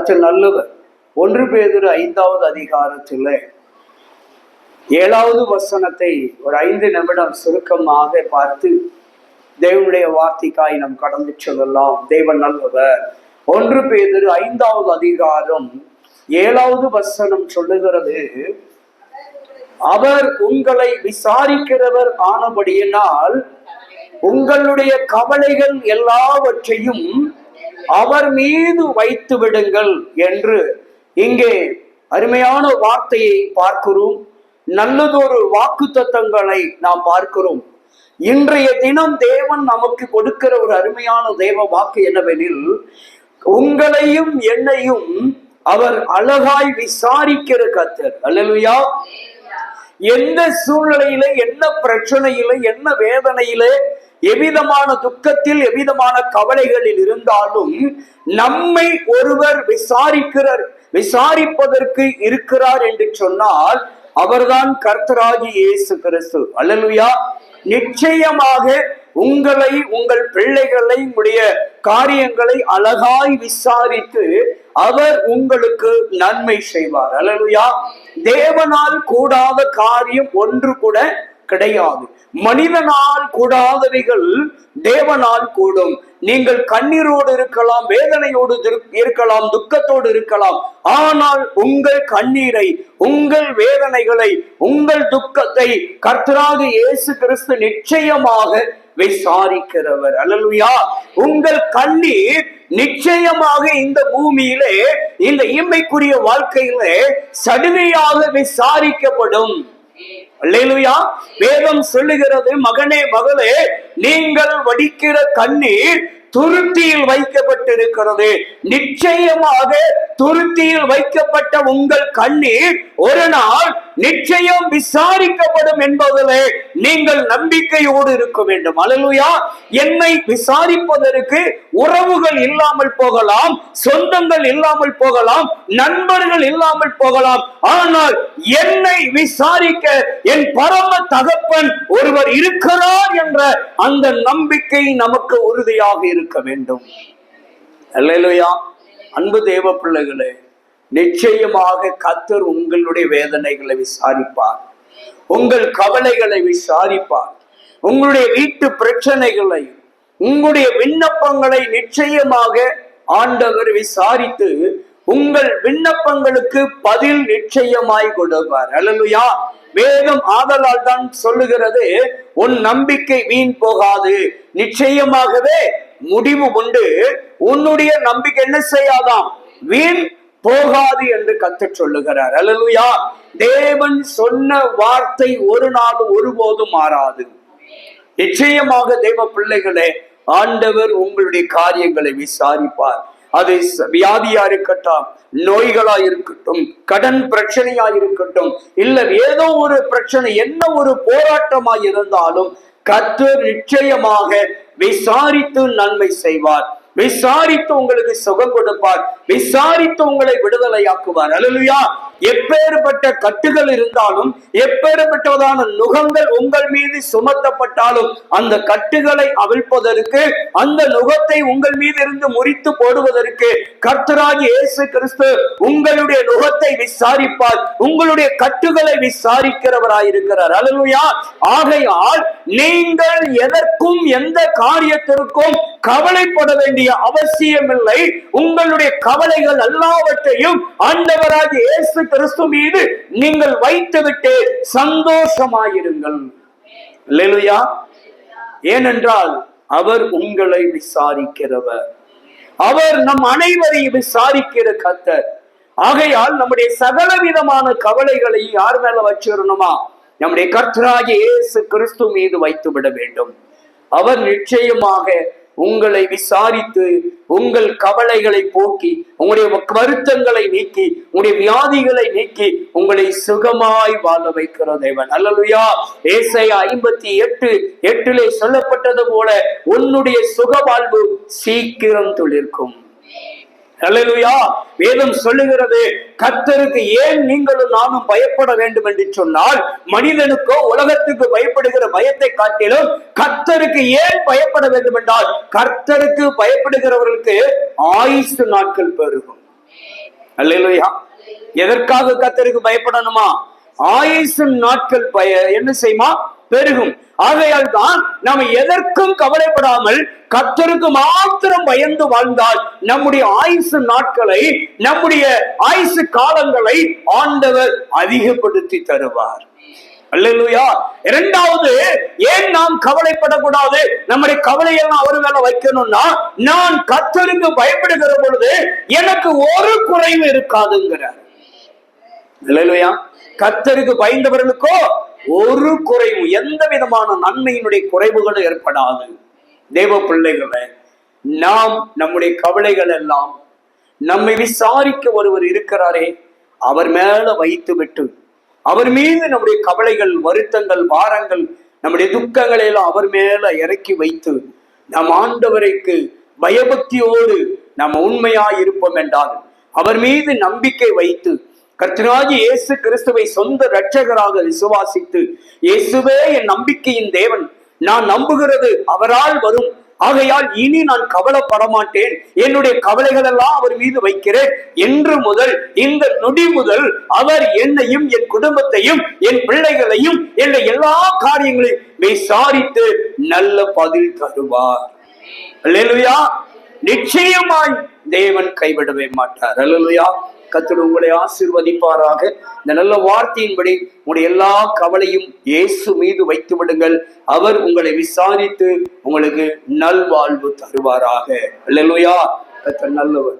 கர்த்தர் நல்லவர். 1 பேதுரு 5வது அதிகாரத்தில் 7வது வசனத்தை ஒரு 5 நிமிடம் சுருக்கமாக பார்த்து தேவனுடைய வார்த்தைக்காய் நாம் கடந்து சொல்லலாம். தேவன் நல்லவர். 1 பேதுரு 5வது அதிகாரம் 7வது வசனம் சொல்லுகிறது, அவர் உங்களை விசாரிக்கிறவர் ஆனபடியினால் உங்களுடைய கவலைகள் எல்லாவற்றையும் அவர் மீது வைத்து விடுங்கள் என்று இங்கே அருமையான வார்த்தையை பார்க்கிறோம். நல்லதொரு வாக்குத்தத்தங்களை நாம் பார்க்கிறோம். இன்றைய தினம் தேவன் நமக்கு கொடுக்கிற ஒரு அருமையான தேவ வாக்கு என்னவெனில், உங்களையும் என்னையும் அவர் அழகாய் விசாரிக்கிற கர்த்தர். அல்லேலூயா. எந்த சூழ்நிலையில, என்ன பிரச்சனையில, என்ன வேதனையில, எவ்விதமான துக்கத்தில், எவ்விதமான கவலைகளில் இருந்தாலும் நம்மை ஒருவர் விசாரிப்பதற்கு இருக்கிறார் என்று சொன்னால் அவர்தான் கர்த்தராகிய இயேசு கிறிஸ்து. அல்லேலூயா. நிச்சயமாக உங்களை, உங்கள் பிள்ளைகளை, உங்களுடைய காரியங்களை அழகாய் விசாரித்து அவர் உங்களுக்கு நன்மை செய்வார். அல்லேலூயா. தேவனால் கூடாத காரியம் ஒன்று கூட கிடையாது. மனிதனால் கூடாதவைகள் தேவனால் கூடும். நீங்கள் கண்ணீரோடு இருக்கலாம், வேதனையோடு இருக்கலாம், துக்கத்தோடு இருக்கலாம். ஆனால் உங்கள் கண்ணீரை, உங்கள் வேதனைகளை, உங்கள் துக்கத்தை கர்த்தராகிய இயேசு கிறிஸ்து நிச்சயமாக விசாரிக்கிறவர். அல்லேலூயா. உங்கள் கண்ணீர் நிச்சயமாக இந்த பூமியிலே, இந்த இம்மைக்குரிய வாழ்க்கையிலே சடுதியாக விசாரிக்கப்படும். அல்லேலூயா. வேதம் சொல்லுகிறது, மகனே மகளே, நீங்கள் வடிக்கிற கண்ணீர் துருத்தியில் வைக்கப்பட்டிருக்கிறது. நிச்சயமாக துருத்தியில் வைக்கப்பட்ட உங்கள் கண்ணீர் ஒரு நாள் நிச்சயம் விசாரிக்கப்படும் என்பதிலே நீங்கள் நம்பிக்கையோடு இருக்க வேண்டும். அல்லேலூயா. என்னை விசாரிப்பதற்கு உறவுகள் இல்லாமல் போகலாம், சொந்தங்கள் இல்லாமல் போகலாம், நண்பர்கள் இல்லாமல் போகலாம். ஆனால் என்னை விசாரிக்க என் பரம தகப்பன் ஒருவர் இருக்கிறார் என்ற அந்த நம்பிக்கை நமக்கு உறுதியாக இருக்க வேண்டும். அல்லேலூயா. அன்பு தேவ பிள்ளைகளே, நிச்சயமாக கர்த்தர் உங்களுடைய வேதனைகளை விசாரிப்பார், உங்கள் கவலைகளை விசாரிப்பார், உங்களுடைய வீட்டு பிரச்சனைகளை, உங்களுடைய விண்ணப்பங்களை நிச்சயமாக ஆண்டவர் விசாரித்து உங்கள் விண்ணப்பங்களுக்கு பதில் நிச்சயமாய் கொடுப்பார். அல்லேலூயா. வேதம் ஆதலால் தான் சொல்லுகிறது, உன் நம்பிக்கை வீண் போகாது, நிச்சயமாகவே முடிவு உண்டு, உன்னுடைய நம்பிக்கை என்ன செய்யாதாம், வீண் போகாது என்று கர்த்தர் சொல்லுகிறார். அல்லேலூயா. தேவன் சொன்ன வார்த்தை ஒரு நாள் ஒருபோதும் மாறாது. நிச்சயமாக தேவ பிள்ளைகளே, ஆண்டவர் உங்களுடைய காரியங்களை விசாரிப்பார். அது வியாதியா இருக்கட்டும், நோய்களா இருக்கட்டும், கடன் பிரச்சனையா இருக்கட்டும், இல்ல ஏதோ ஒரு பிரச்சனை, என்ன ஒரு போராட்டமாய் இருந்தாலும் கர்த்தர் நிச்சயமாக விசாரித்து நன்மை செய்வார், விசாரித்து உங்களுக்கு சுகம் கொடுப்பார், விசாரித்து உங்களை விடுதலையாக்குவார். அல்லேலூயா. எப்பேற்பட்ட கட்டுகள் இருந்தாலும், எப்பேற்பட்டதான நுகங்கள் உங்கள் மீது சுமத்தப்பட்டாலும் அந்த கட்டுகளை அவிழ்ப்பதற்கு, அந்த நுகத்தை உங்கள் மீது இருந்து முறித்து போடுவதற்கு கர்த்தராகிய இயேசு கிறிஸ்து உங்களுடைய நுகத்தை விசாரிப்பார், உங்களுடைய கட்டுகளை விசாரிக்கிறவராயிருக்கிறார். அல்லேலூயா. ஆகையால் நீங்கள் எதற்கும், எந்த காரியத்திற்கும் கவலைப்பட வேண்டிய அவசியமில்லை. உங்களுடைய கவலைகள் எல்லாவற்றையும் ஆண்டவராகிய இயேசு கிறிஸ்து மீது நீங்கள் வைத்துவிட்டு சந்தோஷமாயிருங்கள். அல்லேலூயா. ஏனென்றால் அவர் உங்களை விசாரிக்கிறவர், அவர் நம் அனைவரையும் விசாரிக்கிற கர்த்தர். ஆகையால் நம்முடைய சகல விதமான கவலைகளை யார் மேல வச்சிடணுமா, நம்முடைய கர்த்தராகிய இயேசு கிறிஸ்து மீது வைத்து விட வேண்டும். அவர் நிச்சயமாக உங்களை விசாரித்து உங்கள் கவலைகளை போக்கி, உங்களுடைய வருத்தங்களை நீக்கி, உங்களுடைய வியாதிகளை நீக்கி உங்களை சுகமாய் வாழ வைக்கிற தேவன். அல்லேலூயா. ஏசாயா 58:8 சொல்லப்பட்டது போல உன்னுடைய சுக வாழ்வு சீக்கிரம் துளிர்க்கும். அல்லேலூயா. வேதம் சொல்லுகிறது, கர்த்தருக்கு ஏன் நீங்களும் நானும் பயப்பட வேண்டும் என்று சொன்னால், மனிதனுக்கோ உலகத்துக்கு பயப்படுகிற பயத்தை காட்டிலும் கர்த்தருக்கு ஏன் பயப்பட வேண்டும் என்றால், கர்த்தருக்கு பயப்படுகிறவர்களுக்கு ஆயுசு நாட்கள் பெருகும். அல்லேலூயா. எதற்காக கர்த்தருக்கு பயப்படணுமா? ஆயுசின் நாட்கள் என்ன செய்யுமா? பெருகும். ஆகையால் தான் நாம் எதற்கும் கவலைப்படாமல் கர்த்தருக்கு மாத்திரம் பயந்து வாழ்ந்தால் நம்முடைய ஆயுசு நாட்களை, நம்முடைய ஆயுசு காலங்களை ஆண்டவர் அதிகப்படுத்தி தருவார். அல்லேலூயா. இரண்டாவது, ஏன் நாம் கவலைப்படக்கூடாது, நம்முடைய கவலையெல்லாம் அவர் மேல வைக்கணும்னா, நான் கர்த்தருக்கு பயப்படுகிற பொழுது எனக்கு ஒரு குறைவு இருக்காதுங்கிறார். அல்லேலூயா. கர்த்தருக்கு பயந்தவர்களுக்கோ ஒரு குறைவு, எந்த விதமான நன்மையினுடைய குறைவுகளும் ஏற்படாது. தேவ பிள்ளைகளை, நாம் நம்முடைய கவலைகள் எல்லாம் நம்மை விசாரிக்க ஒருவர் இருக்கிறாரே, அவர் மேல வைத்து விட்டு, அவர் மீது நம்முடைய கவலைகள், வருத்தங்கள், பாரங்கள், நம்முடைய துக்கங்களை எல்லாம் அவர் மேல இறக்கி வைத்து நம் ஆண்டவருக்கு பயபக்தியோடு நாம் உண்மையாய் இருப்போம் என்றால், அவர் மீது நம்பிக்கை வைத்து கர்த்தராகிய இயேசு கிறிஸ்துவை சொந்த இரட்சகராக விசுவாசித்து, இயேசுவே என் நம்பிக்கையின் தேவன், நான் நம்புகிறது அவரால் வரும், ஆகையால் இனி நான் கவலைப்பட மாட்டேன், என்னுடைய கவலைகள் எல்லாம் அவர் மீது வைக்கிறேன் என்று முதல், இந்த நொடி முதல் அவர் என்னையும் என் குடும்பத்தையும் என் பிள்ளைகளையும் என்ற எல்லா காரியங்களையும் விசாரித்து நல்ல பதில் தருவார். அல்லேலூயா. நிச்சயமாய் தேவன் கைவிடவே மாட்டார். அல்லேலூயா. கர்த்தர் உங்களை ஆசீர்வதிப்பாராக. இந்த நல்ல வார்த்தையின்படி உங்களுடைய எல்லா கவலையும் இயேசு மீது வைத்து விடுங்கள். அவர் உங்களை விசாரித்து உங்களுக்கு நல்வாழ்வு தருவாராக. அல்லேலூயா. கர்த்தர் நல்லவர்.